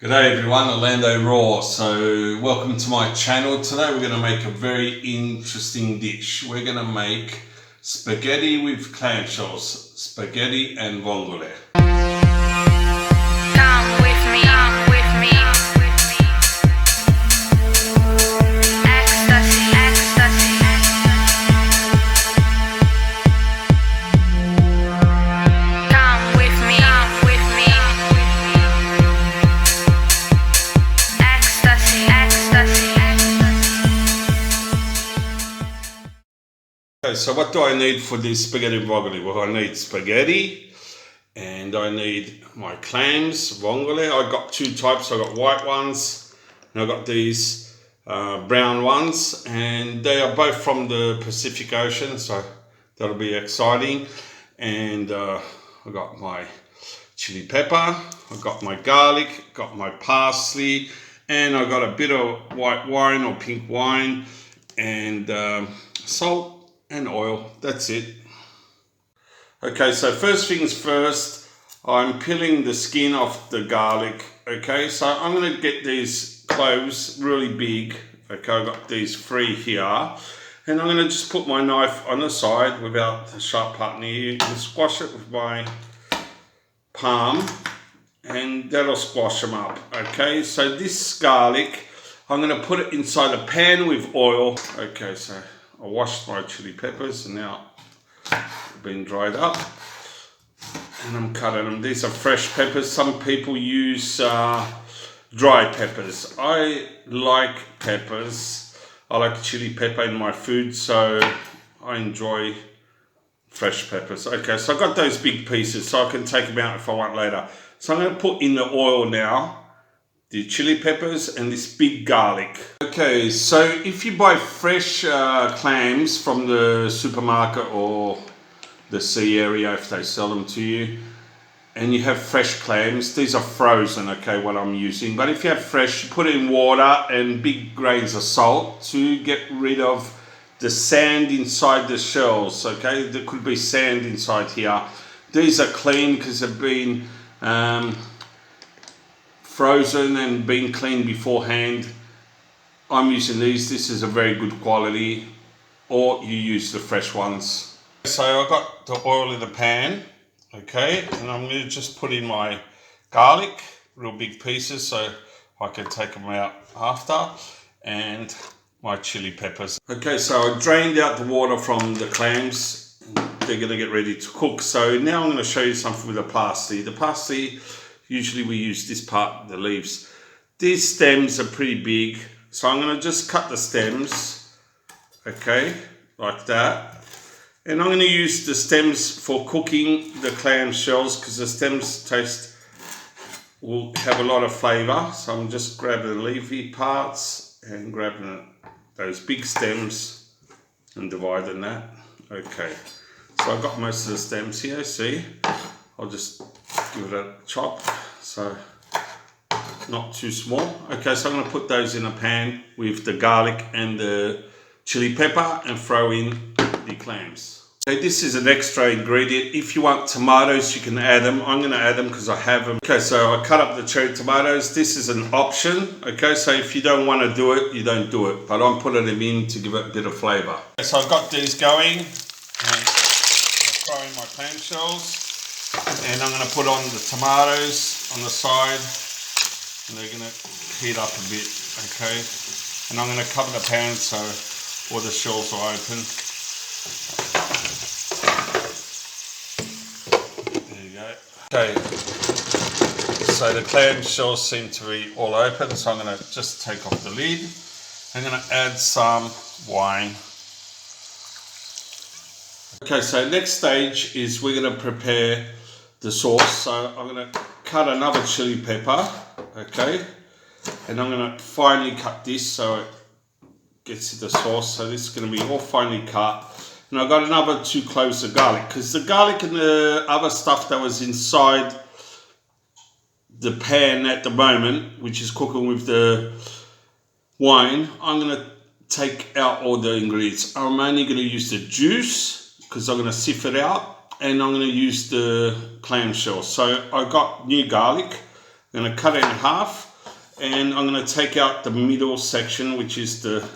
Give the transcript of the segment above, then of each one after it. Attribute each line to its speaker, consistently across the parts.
Speaker 1: G'day everyone, Orlando Raw. So welcome to my channel. Today we're going to make a very interesting dish. We're going to make spaghetti with clamshells, spaghetti and vongole.
Speaker 2: Come with me, ecstasy, ecstasy. Come with me, ecstasy, ecstasy.
Speaker 1: Okay, so what do I need for this spaghetti and vongole? Well, I need spaghetti and I need my clams, vongole. I got two types. I got white ones and I got these brown ones, and they are both from the Pacific Ocean, so that'll be exciting. And I got my chili pepper, I got my garlic, got my parsley, and I got a bit of white wine or pink wine, and salt and oil. That's it. Okay, so first things first, I'm peeling the skin off the garlic. Okay, so I'm going to get these cloves really big. Okay, I've got these 3 here, and I'm going to just put my knife on the side without the sharp part near, and squash it with my palm, and that'll squash them up. Okay, so this garlic, I'm going to put it inside a pan with oil. Okay, so I washed my chili peppers and now they've been dried up, and I'm cutting them. These are fresh peppers. Some people use dry peppers. I like peppers. I like chili pepper in my food, so I enjoy fresh peppers. Okay, so I got those big pieces, so I can take them out if I want later. So I'm going to put in the oil now the chili peppers and this big garlic. Okay, so if you buy fresh clams from the supermarket or the sea area, if they sell them to you, and you have fresh clams, these are frozen, okay, what I'm using. But if you have fresh, you put it in water and big grains of salt to get rid of the sand inside the shells, okay? There could be sand inside here. These are clean because they've been frozen and been cleaned beforehand. I'm using these. This is a very good quality, or you use the fresh ones. So I got the oil in the pan, okay, and I'm going to just put in my garlic, real big pieces, so I can take them out after, and my chili peppers. Okay, so I drained out the water from the clams. They're going to get ready to cook. So now I'm going to show you something with the parsley. The parsley, usually we use this part, the leaves. These stems are pretty big, so I'm going to just cut the stems, okay, like that. And I'm going to use the stems for cooking the clam shells because the stems will have a lot of flavour. So I'm just grabbing the leafy parts and grabbing those big stems and dividing that. Okay, so I've got most of the stems here, see? I'll just give it a chop, so not too small. Okay, so I'm going to put those in a pan with the garlic and the chili pepper and throw in the clams. Okay, this is an extra ingredient. If you want tomatoes, you can add them. I'm going to add them because I have them. Okay, so I cut up the cherry tomatoes. This is an option. Okay, so if you don't want to do it, you don't do it. But I'm putting them in to give it a bit of flavour. Okay, so I've got these going. And I'll throw in my clam shells. And I'm going to put on the tomatoes on the side. And they're going to heat up a bit. Okay, and I'm going to cover the pan so all the shells are open. Okay, so the clam shells seem to be all open, so I'm going to just take off the lid. I'm going to add some wine. Okay, so next stage is we're going to prepare the sauce. So I'm going to cut another chili pepper, okay, and I'm going to finely cut this so it gets to the sauce. So this is going to be all finely cut. And I've got another 2 cloves of garlic because the garlic and the other stuff that was inside the pan at the moment, which is cooking with the wine, I'm going to take out all the ingredients. I'm only going to use the juice because I'm going to sift it out, and I'm going to use the clamshell. So I got new garlic, I'm going to cut it in half, and I'm going to take out the middle section, which is the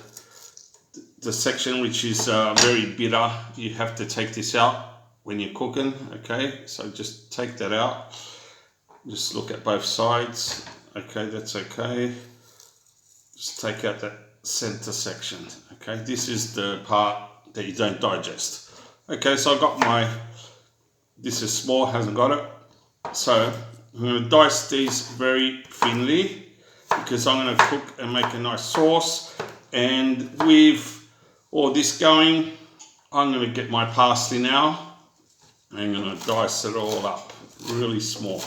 Speaker 1: section which is very bitter. You have to take this out when you're cooking, okay? So just take that out. Just look at both sides. Okay, that's okay. Just take out that center section, okay? This is the part that you don't digest. Okay, so I got my, this is small, hasn't got it. So I'm going to dice these very thinly because I'm going to cook and make a nice sauce. And with all this going, I'm going to get my parsley now. I'm going to dice it all up really small.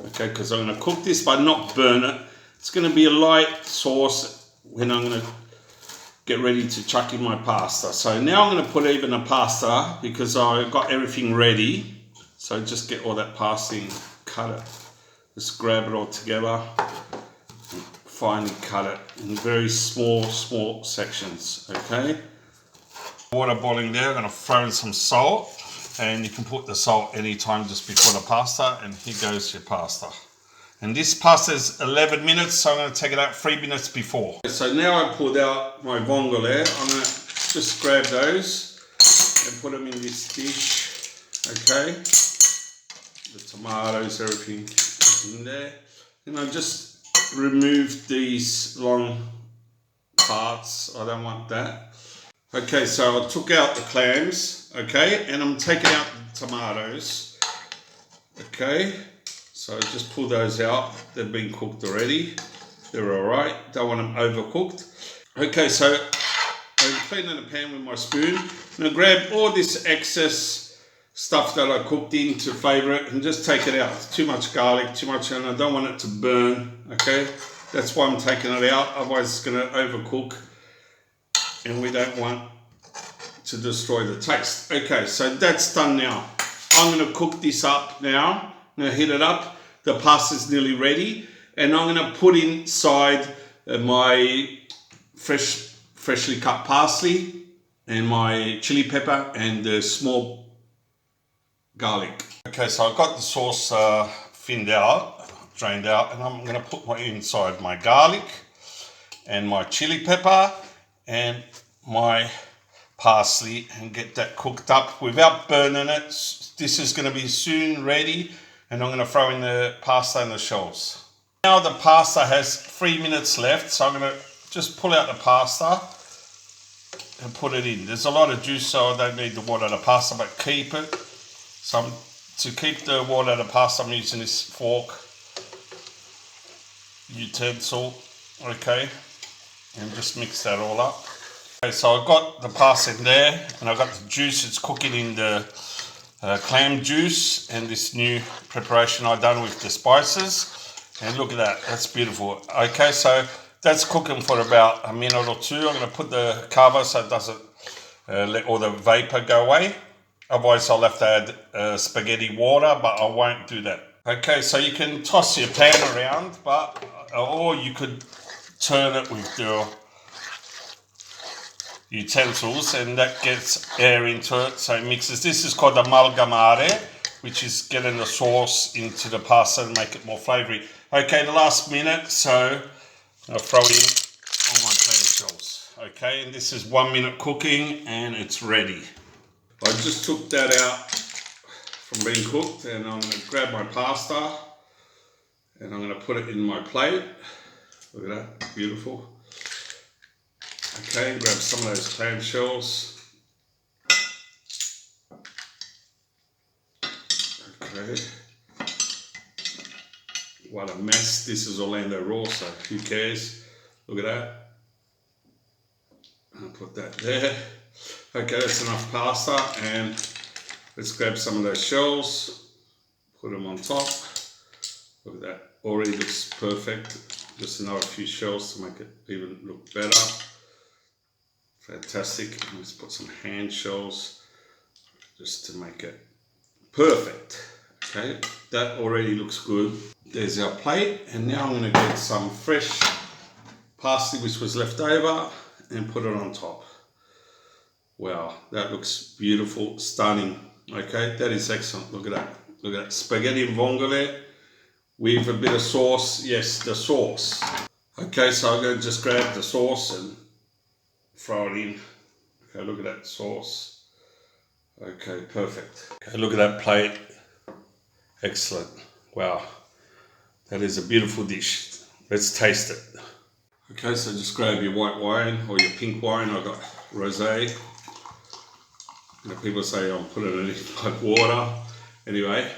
Speaker 1: Okay, because I'm going to cook this but not burn it. It's going to be a light sauce when I'm going to get ready to chuck in my pasta. So now I'm going to put even the pasta because I've got everything ready. So just get all that parsley and cut it. Just grab it all together and finely cut it in very small sections, okay? Water boiling there, I'm going to throw in some salt, and you can put the salt anytime just before the pasta, and here goes your pasta. And this pasta is 11 minutes, so I'm going to take it out 3 minutes before. So now I pulled out my vongole. I'm going to just grab those and put them in this dish, okay? The tomatoes, everything is in there. And I just remove these long parts. I don't want that. Okay, so I took out the clams, okay? And I'm taking out the tomatoes, okay? So just pull those out. They've been cooked already. They're all right. Don't want them overcooked. Okay, so I'm cleaning the pan with my spoon. I'm going to grab all this excess stuff that I cooked in to flavour it and just take it out. Too much garlic, too much, and I don't want it to burn, okay? That's why I'm taking it out. Otherwise it's going to overcook and we don't want to destroy the taste. Okay, so that's done now. I'm going to cook this up now. I'm going to heat it up. The pasta's nearly ready, and I'm going to put inside my freshly cut parsley and my chili pepper and the small garlic. Okay, so I've got the sauce thinned out, drained out, and I'm going to put inside my garlic and my chili pepper and my parsley and get that cooked up without burning it. This is going to be soon ready. And I'm going to throw in the pasta and the shells. Now the pasta has 3 minutes left, so I'm going to just pull out the pasta and put it in. There's a lot of juice, so I don't need the water of the pasta, but keep it. So to keep the water of the pasta, I'm using this fork utensil, okay, and just mix that all up. Okay, so I've got the pasta in there, and I've got the juice. It's cooking in the clam juice and this new preparation I've done with the spices, and look at that, that's beautiful. Okay, so that's cooking for about a minute or two. I'm going to put the cover so it doesn't let all the vapor go away, otherwise I'll have to add spaghetti water, but I won't do that. Okay, so you can toss your pan around, or you could turn it with your utensils, and that gets air into it, so it mixes. This is called amalgamare, which is getting the sauce into the pasta and make it more flavoury. Okay, the last minute, so I'll throw in all my clam shells. Okay, and this is 1 minute cooking and it's ready. I just took that out from being cooked, and I'm going to grab my pasta and I'm going to put it in my plate. Look at that, beautiful. Okay, grab some of those clam shells. Okay. What a mess. This is Orlando raw, so who cares? Look at that. I'll put that there. Okay, that's enough pasta, and let's grab some of those shells, put them on top. Look at that. Already looks perfect. Just another few shells to make it even look better. Fantastic. Let's put some hand shells just to make it perfect. Okay, that already looks good. There's our plate, and now I'm going to get some fresh parsley which was left over and put it on top. Wow, that looks beautiful, stunning. Okay, that is excellent. Look at that. Look at that. Spaghetti and vongole with a bit of sauce. Yes, the sauce. Okay, so I'm going to just grab the sauce and throw it in. Okay, look at that sauce. Okay, perfect. Okay, look at that plate. Excellent. Wow, that is a beautiful dish. Let's taste it. Okay, so just grab your white wine or your pink wine. I've got rosé. You know, people say I'm putting it in like water. Anyway,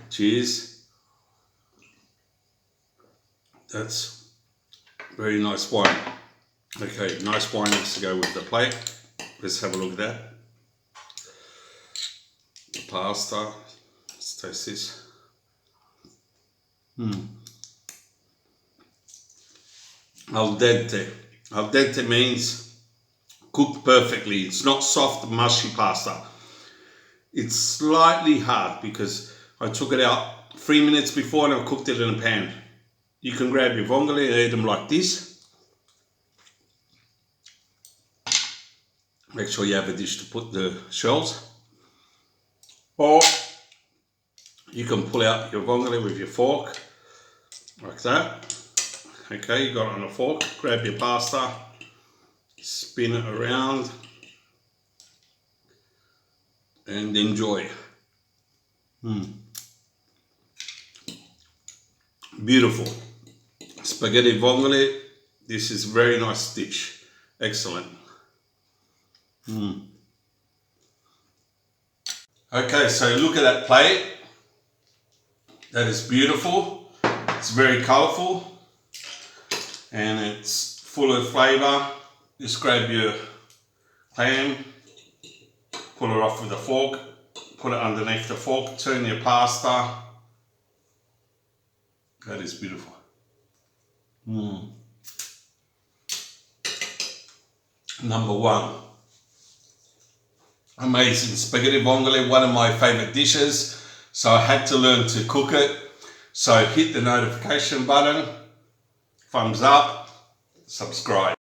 Speaker 1: cheers. That's very nice wine. Okay, nice wine has to go with the plate. Let's have a look at that. The pasta. Let's taste this. Al dente. Al dente means cooked perfectly. It's not soft, mushy pasta. It's slightly hard because I took it out 3 minutes before and I cooked it in a pan. You can grab your vongole and eat them like this. Make sure you have a dish to put the shells. Or you can pull out your vongole with your fork, like that. Okay, you got it on a fork. Grab your pasta, spin it around, and enjoy. Beautiful. Spaghetti vongole. This is very nice dish. Excellent. Okay, so look at that plate. That is beautiful. It's very colourful and it's full of flavour. Just grab your clam, pull it off with a fork, put it underneath the fork, turn your pasta. That is beautiful. Number one. Amazing spaghetti vongole, one of my favourite dishes. So I had to learn to cook it. So hit the notification button, thumbs up, subscribe.